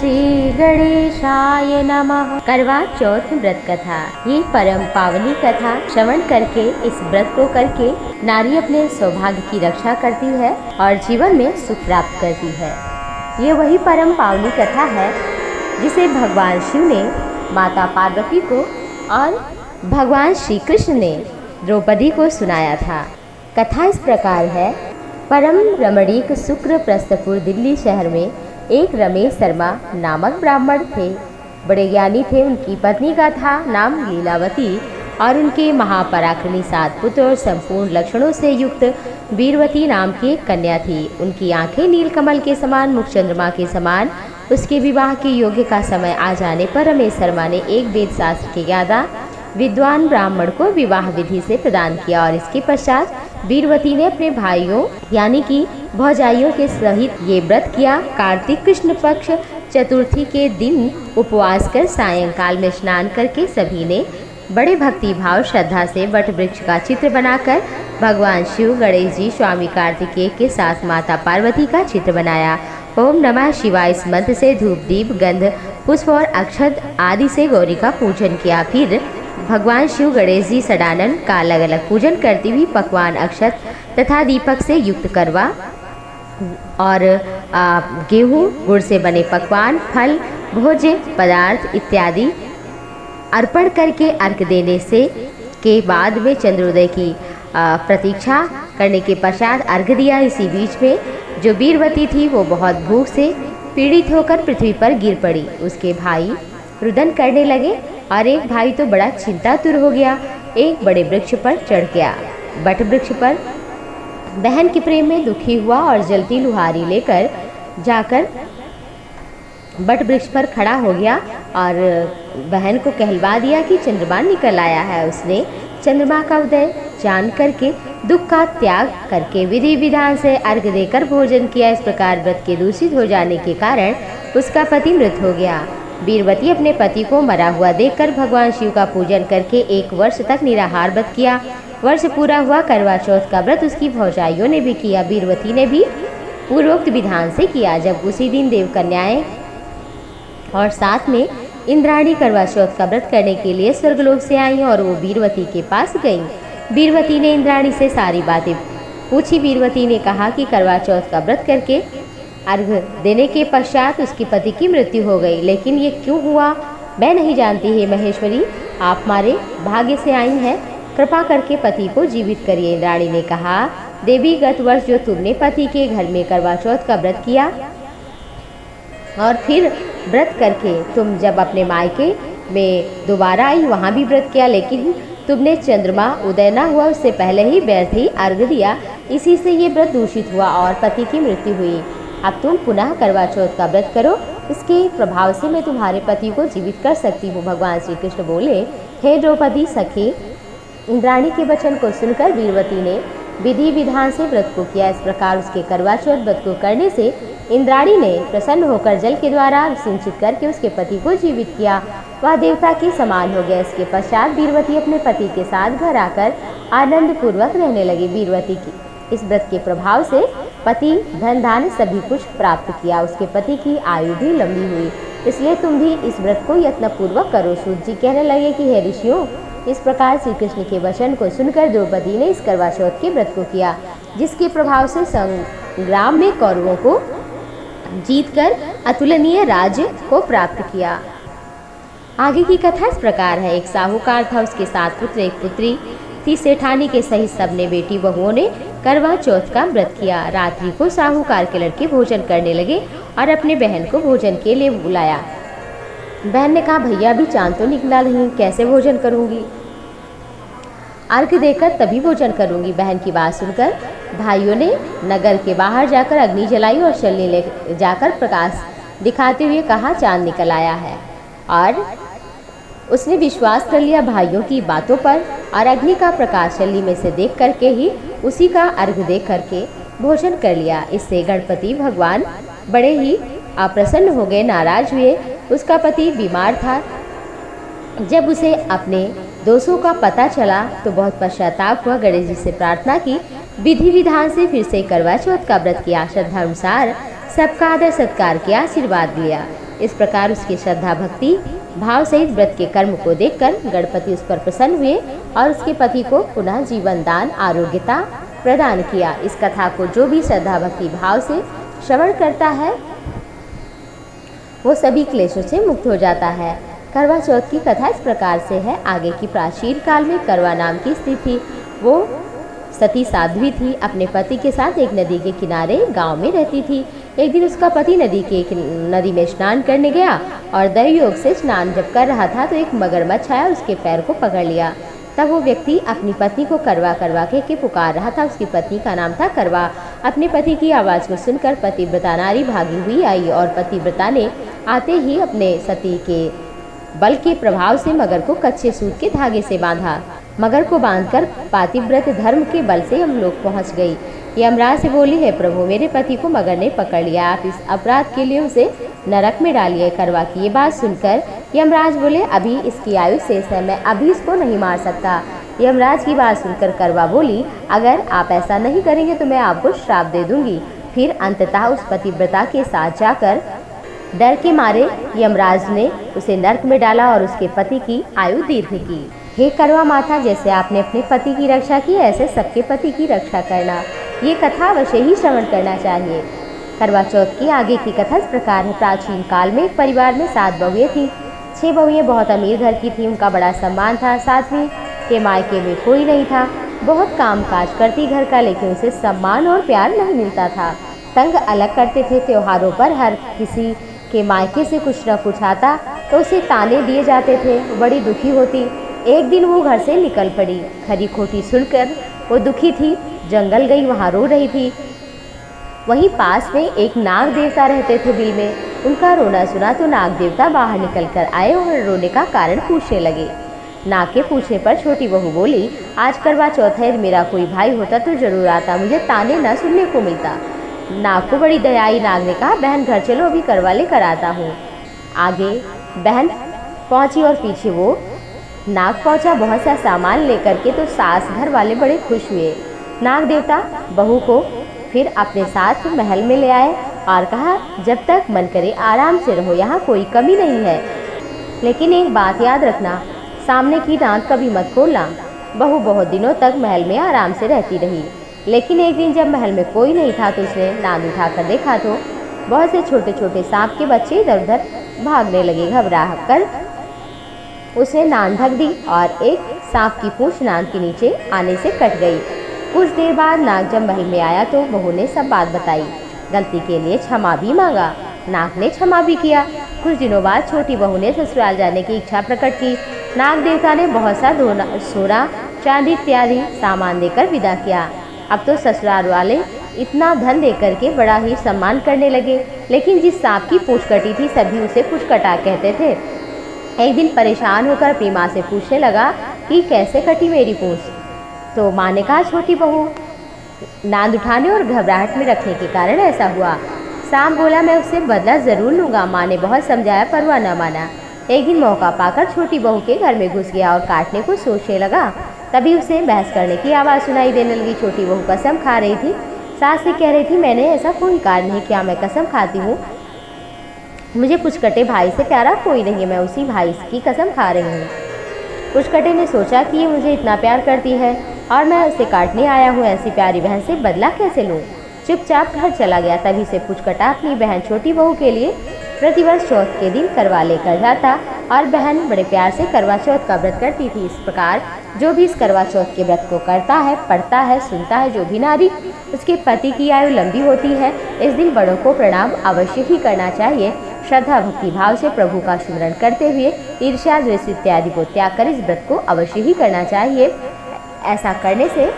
श्री गणेशाय नमः। करवा चौथ व्रत कथा। ये परम पावनी कथा श्रवण करके, इस व्रत को करके नारी अपने सौभाग्य की रक्षा करती है और जीवन में सुख प्राप्त करती है। ये वही परम पावनी कथा है जिसे भगवान शिव ने माता पार्वती को और भगवान श्री कृष्ण ने द्रौपदी को सुनाया था। कथा इस प्रकार है। परम रमणीक शुक्र प्रस्थपुर दिल्ली शहर में एक रमेश शर्मा नामक ब्राह्मण थे। बड़े ज्ञानी थे। उनकी पत्नी का था नाम लीलावती और उनके महापराक्रमी 7 पुत्र और संपूर्ण लक्षणों से युक्त वीरवती नाम की एक कन्या थी। उनकी आंखें नीलकमल के समान, मुख चंद्रमा के समान। उसके विवाह के योग्य का समय आ जाने पर रमेश शर्मा ने एक वेद शास्त्र के ज्ञाता विद्वान ब्राह्मण को विवाह विधि से प्रदान किया और इसके पश्चात वीरवती ने अपने भाइयों यानी कि भौजाइयों के सहित ये व्रत किया। कार्तिक कृष्ण पक्ष चतुर्थी के दिन उपवास कर सायंकाल में स्नान करके सभी ने बड़े भक्ति भाव श्रद्धा से वट वृक्ष का चित्र बनाकर भगवान शिव, गणेश जी, स्वामी कार्तिकेय के साथ माता पार्वती का चित्र बनाया। ओम नमः शिवाय इस मंत्र से धूप, दीप, गंध, पुष्प और अक्षत आदि से गौरी का पूजन किया। फिर भगवान शिव, गणेश जी, सडानन का अलग अलग पूजन करती हुई पकवान, अक्षत तथा दीपक से युक्त करवा और गेहूँ गुड़ से बने पकवान, फल, भोज्य पदार्थ इत्यादि अर्पण करके अर्घ देने से के बाद में चंद्रोदय की प्रतीक्षा करने के पश्चात अर्घ दिया। इसी बीच में जो वीरवती थी वो बहुत भूख से पीड़ित होकर पृथ्वी पर गिर पड़ी। उसके भाई रुदन करने लगे और एक भाई तो बड़ा चिंतातुर हो गया। एक बड़े वृक्ष पर चढ़ गया। बट वृक्ष पर बहन के प्रेम में दुखी हुआ और जलती लुहारी लेकर जाकर बट वृक्ष पर खड़ा हो गया और बहन को कहलवा दिया कि चंद्रमा निकल आया है। उसने चंद्रमा का उदय जान करके दुख का त्याग करके विधि विधान से अर्घ देकर भोजन किया। इस प्रकार व्रत के दूषित हो जाने के कारण उसका पति मृत हो गया। वीरवती अपने पति को मरा हुआ देखकर भगवान शिव का पूजन करके 1 वर्ष तक निराहार व्रत किया। वर्ष पूरा हुआ। करवा चौथ का व्रत उसकी भौजाइयों ने भी किया। वीरवती ने भी पूर्वोक्त विधान से किया। जब उसी दिन देवकन्याएं और साथ में इंद्राणी करवा चौथ का व्रत करने के लिए स्वर्गलोक से आई और वो वीरवती के पास गईं। वीरवती ने इंद्राणी से सारी बातें पूछी। वीरवती ने कहा कि करवा चौथ का व्रत करके अर्घ देने के पश्चात उसके पति की मृत्यु हो गई, लेकिन ये क्यों हुआ मैं नहीं जानती। है महेश्वरी, आप हमारे भाग्य से आई हैं, कृपा करके पति को जीवित करिए। इंद्राणी ने कहा, देवी, गत वर्ष जो तुमने पति के घर में करवा चौथ का व्रत किया और फिर व्रत करके तुम जब अपने मायके में दोबारा आई वहाँ भी व्रत किया, लेकिन तुमने चंद्रमा उदय न हुआ उससे पहले ही व्यर्थ ही अर्घ दिया। इसी से ये व्रत दूषित हुआ और पति की मृत्यु हुई। अब तुम पुनः करवा चौथ का व्रत करो, इसके प्रभाव से मैं तुम्हारे पति को जीवित कर सकती हूँ। भगवान श्री कृष्ण बोले, हे द्रौपदी सखी। इंद्राणी के वचन को सुनकर वीरवती ने विधि विधान से व्रत को किया। इस प्रकार उसके करवा चौथ व्रत को करने से इंद्राणी ने प्रसन्न होकर जल के द्वारा सिंचित करके उसके पति को जीवित किया। वह देवता के समान हो गया। इसके पश्चात वीरवती अपने पति के साथ घर आकर आनंद पूर्वक रहने लगी। वीरवती की इस व्रत के प्रभाव से पति, धन धान्य सभी कुछ प्राप्त किया। उसके पति की आयु भी लंबी हुई। इसलिए तुम भी इस व्रत को यत्नपूर्वक करो। सूत जी कहने लगे कि हे ऋषियों, इस प्रकार श्री कृष्ण के वचन को सुनकर द्रौपदी ने इस करवा चौथ के व्रत को किया, जिसके प्रभाव से संग्राम में कौरवों को जीतकर अतुलनीय राज्य को प्राप्त किया। आगे की कथा इस प्रकार है। एक साहूकार था, उसके 7 पुत्र, 1 पुत्री थी। सेठानी के सहित सबने बेटी बहुओं ने करवा चौथ का व्रत किया। रात्रि को साहूकार के लड़के भोजन करने लगे और अपने बहन को भोजन के लिए बुलाया। बहन ने कहा, भैया अभी चांद तो निकला नहीं, कैसे भोजन करूंगी? अर्घ देकर तभी भोजन करूंगी। बहन की बात सुनकर भाइयों ने नगर के बाहर जाकर अग्नि जलाई और चलनी ले जाकर प्रकाश दिखाते हुए कहा, चांद निकल आया है। और उसने विश्वास कर लिया भाइयों की बातों पर और अग्नि का प्रकाश चलनी में से देख करके ही उसी का अर्घ दे करके भोजन कर लिया। इससे गणपति भगवान बड़े ही अप्रसन्न हो गए, नाराज हुए। उसका पति बीमार था। जब उसे अपने दोषों का पता चला तो बहुत पश्चाताप हुआ। गणेश जी से प्रार्थना की, विधि विधान से फिर से करवा चौथ का व्रत किया। श्रद्धानुसार सबका आदर सत्कार किया, आशीर्वाद लिया। इस प्रकार उसकी श्रद्धा भक्ति भाव सहित व्रत के कर्म को देखकर गणपति उस पर प्रसन्न हुए और उसके पति को पुनः जीवन दान आरोग्यता प्रदान किया। इस कथा को जो भी श्रद्धा भक्ति भाव से श्रवण करता है वो सभी क्लेशों से मुक्त हो जाता है। करवा चौथ की कथा इस प्रकार से है। आगे की प्राचीन काल में करवा नाम की स्त्री थी। वो सती साध्वी थी। अपने पति के साथ एक नदी के किनारे गांव में रहती थी। एक दिन उसका पति नदी में स्नान करने गया और दैवयोग से स्नान जब कर रहा था तो एक मगरमच्छ आया, उसके पैर को पकड़ लिया। तब वो व्यक्ति अपनी पत्नी को करवा करवा के पुकार रहा था। उसकी पत्नी का नाम था करवा। अपने पति की आवाज़ को सुनकर पतिव्रता नारी भागी हुई आई और पतिव्रता ने आते ही अपने सती के बल के प्रभाव से मगर को कच्चे सूत के धागे से बांधा। मगर को बांधकर पातिव्रत धर्म के बल से हम लोग पहुँच गई। यमराज से बोली, है प्रभु, मेरे पति को मगर ने पकड़ लिया, आप इस अपराध के लिए उसे नरक में डालिए। करवा की ये बात सुनकर यमराज बोले, अभी इसकी आयु शेष है, मैं अभी इसको नहीं मार सकता। यमराज की बात सुनकर करवा बोली, अगर आप ऐसा नहीं करेंगे तो मैं आपको श्राप दे दूंगी। फिर अंततः उस पतिव्रता के साथ जाकर डर के मारे यमराज ने उसे नरक में डाला और उसके पति की आयु दीर्घ की। हे करवा माता, जैसे आपने अपने पति की रक्षा की ऐसे सबके पति की रक्षा करना। ये कथा अवश्य ही श्रवण करना चाहिए। करवा चौथ की आगे की कथा इस प्रकार है। प्राचीन काल में एक परिवार में 7 बहुएं थीं। 6 बहुएं बहुत अमीर घर की थीं। उनका बड़ा सम्मान था। 7वीं के मायके में कोई नहीं था। बहुत काम काज करती घर का, लेकिन उसे सम्मान और प्यार नहीं मिलता था। तंग अलग करते थे। त्योहारों पर हर किसी के मायके से कुछ न कुछ आता तो उसे ताने दिए जाते थे। बड़ी दुखी होती। एक दिन वो घर से निकल पड़ी। खरी खोटी सुनकर वो दुखी थी, जंगल गई, वहाँ रो रही थी। वहीं पास में एक नाग देवता रहते थे बिल में। उनका रोना सुना तो नाग देवता बाहर निकल कर आए और रोने का कारण पूछने लगे। नाग के पूछने पर छोटी बहू बोली, आज करवा चौथ है, मेरा कोई भाई होता तो जरूर आता, मुझे ताने न सुनने को मिलता। नाग को बड़ी दया आई। नाग ने कहा, बहन घर चलो, अभी करवा ले कर आता हूँ। आगे बहन पहुँची और पीछे वो नाग पहुँचा बहुत सा सामान लेकर के। तो सास घर वाले बड़े खुश हुए। नाग देवता बहू को फिर अपने साथ महल में ले आए और कहा, जब तक मन करे आराम से रहो, यहाँ कोई कमी नहीं है, लेकिन एक बात याद रखना, सामने की दांत कभी मत खोलना। बहू बहुत दिनों तक महल में आराम से रहती रही। लेकिन एक दिन जब महल में कोई नहीं था तो उसने नाद उठाकर देखा तो बहुत से छोटे छोटे सांप के बच्चे इधर उधर भागने लगे। घबरा कर उसने नाद ढक दी और एक सांप की पूंछ नाद के नीचे आने से कट गई। कुछ देर बाद नाग जब महल में आया तो बहू ने सब बात बताई। गलती के लिए क्षमा भी मांगा। नाग ने क्षमा भी किया। कुछ दिनों बाद छोटी बहू ने ससुराल जाने की इच्छा प्रकट की। नाग देवता ने बहुत सा सोना चांदी इत्यादि सामान देकर विदा किया। अब तो ससुराल वाले इतना धन देकर के बड़ा ही सम्मान करने लगे। लेकिन जिस सांप की पूंछ कटी थी सभी उसे पूंछ कटा कहते थे। एक दिन परेशान होकर अपनी माँ से पूछने लगा कि कैसे कटी मेरी पूंछ। तो माँ ने कहा, छोटी बहू, नाद उठाने और घबराहट में रखने के कारण ऐसा हुआ। सांप बोला, मैं उससे बदला जरूर लूँगा। माँ ने बहुत समझाया पर वह न माना। एक दिन मौका पाकर छोटी बहू के घर में घुस गया और काटने को सोचने लगा। तभी उसे बहस करने की आवाज़ सुनाई देने लगी। छोटी बहू कसम खा रही थी। सास से कह रही थी, मैंने ऐसा कोई कार्य नहीं किया, मैं कसम खाती हूँ, मुझे पुचकटे भाई से प्यारा कोई नहीं है, मैं उसी भाई की कसम खा रही हूँ। पुचकटे ने सोचा कि ये मुझे इतना प्यार करती है और मैं उसे काटने आया हूँ, ऐसी प्यारी बहन से बदला कैसे लूँ। चुपचाप घर चला गया। तभी से पुचकटा अपनी बहन छोटी बहू के लिए प्रतिवर्ष चौथ के दिन करवा लेकर जाता और बहन बड़े प्यार से करवा चौथ का व्रत करती थी। इस प्रकार जो भी इस करवा चौथ के व्रत को करता है, पढ़ता है, सुनता है, जो भी नारी, उसके पति की आयु लंबी होती है। इस दिन बड़ों को प्रणाम अवश्य ही करना चाहिए। श्रद्धा भक्ति भाव से प्रभु का स्मरण करते हुए ईर्ष्या द्वेष इत्यादि को त्याग कर इस व्रत को अवश्य ही करना चाहिए। ऐसा करने से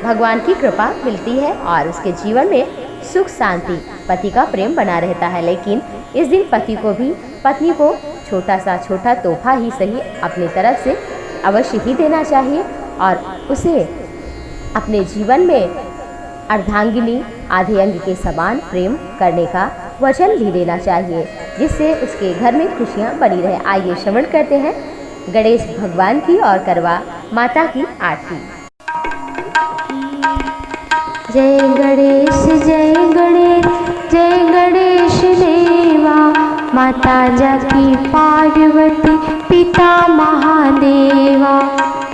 भगवान की कृपा मिलती है और उसके जीवन में सुख शांति, पति का प्रेम बना रहता है। लेकिन इस दिन पति को भी पत्नी को छोटा तोहफा ही सही अपनी तरफ से अवश्य ही देना चाहिए और उसे अपने जीवन में अर्धांगिनी आधे अंग के समान प्रेम करने का वचन भी देना चाहिए, जिससे उसके घर में खुशियाँ बनी रहे। आइए श्रवण करते हैं गणेश भगवान की और करवा माता की आरती। जय गणेश जय गणेश जय गणेश देवा, माता जकी पार्वती पिता महादेवा,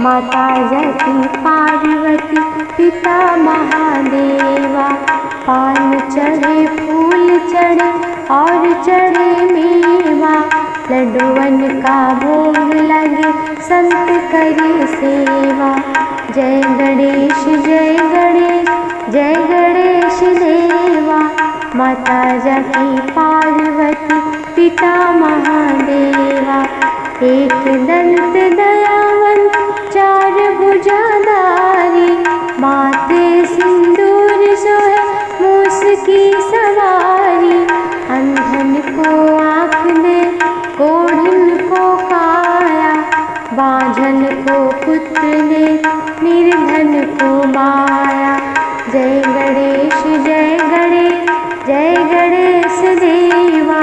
माता जकी पार्वती पिता महादेवा। पान चढ़े फूल चढ़े और चढ़े मेवा, लड्डुअन का भोग लगे संत करे सेवा। जय गणेश जय गणेश जय गणेश देवा, माता जकी पार्वती पिता महादेवा। एक दंत दयावंत चार भुजाधारी, माथे सिंदूर सोहे मूस की सवारी। अंधन को आँख दे कोढ़िन को काया, बांझन को पुत्र दे निर्धन को माया। जय गणेश जय गणेश जय गणेश देवा,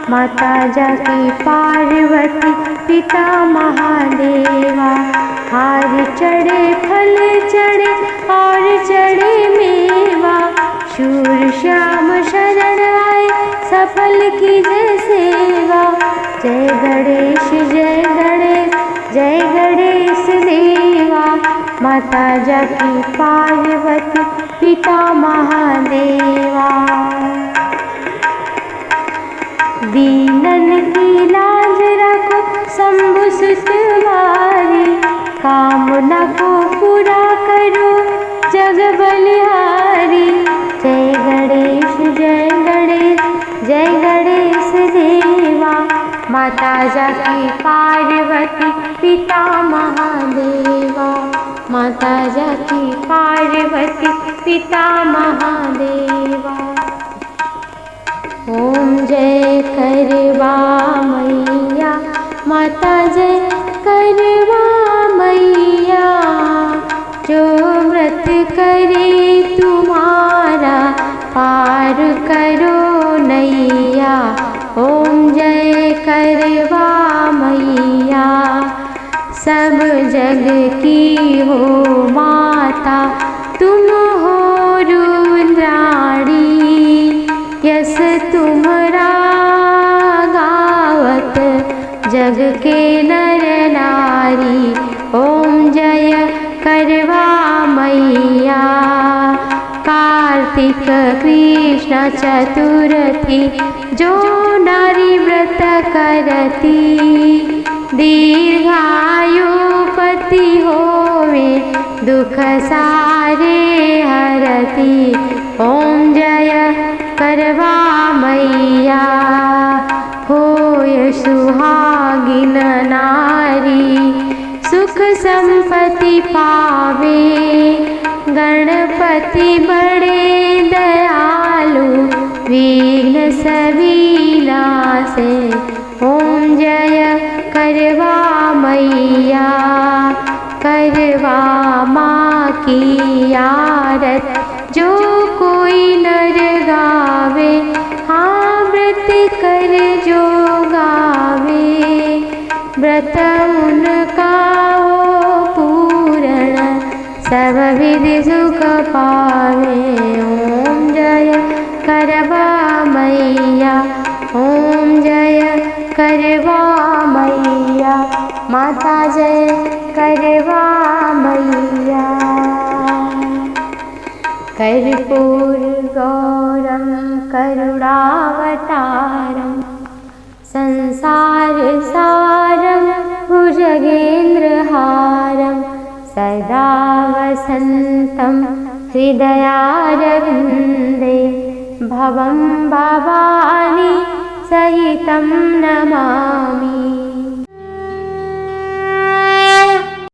माता जकी पार्वती पिता महादेवा। हार चढ़े फल चढ़े और चढ़े मेवा, शूर श्याम शरण आए सफल की जय सेवा। जय गणेश जय गणेश जय गणेश देवा, माता जकी पार्वती पिता महादेवा। दीनन की लाज रखो शंभु सुतवारी, कामना को पूरा करो जग बलिहारी। जय गणेश जय गणेश जय गणेश देवा, माता जकी पार्वती पिता महादेवा, माता जकी पार्वती पिता महादेवा। ओम जय करवा मैया, माता जय करवा मैया। जो व्रत करे तुम्हारा पार करो नैया। ओम जय करवा मैया, सब जग की हो माता तुम हो रुद्राणी। यस तुम्हारा गावत जग के नर नारी। ओम जय करवा मैया, कार्तिक कृष्ण चतुर्थी जो नारी व्रत करती। दीर्घायु पति होवे दुख सारे हरती। ओम जय करवा मैया, होय सुहागिन नारी सुख संपत्ति पावे। गणपति बड़े दयालु विघ्न सभी नासे। ओम जय करवा मैया, करवा माँ की आरत जो कोई नर गावे। हाँ व्रत कर जो गावे, व्रत उनका हो पूर्ण सब विधि सुख पावे। ओम जय करवा मैया, ओम जय करवा मैया, माता जय करवा मैया। कर्पूर गौरम करुणावतारम, संसार सारम भुजगेन्द्रहारम। सदा वसन्तं हृदयारविन्दे, भवं भवानी सहितं नमामि।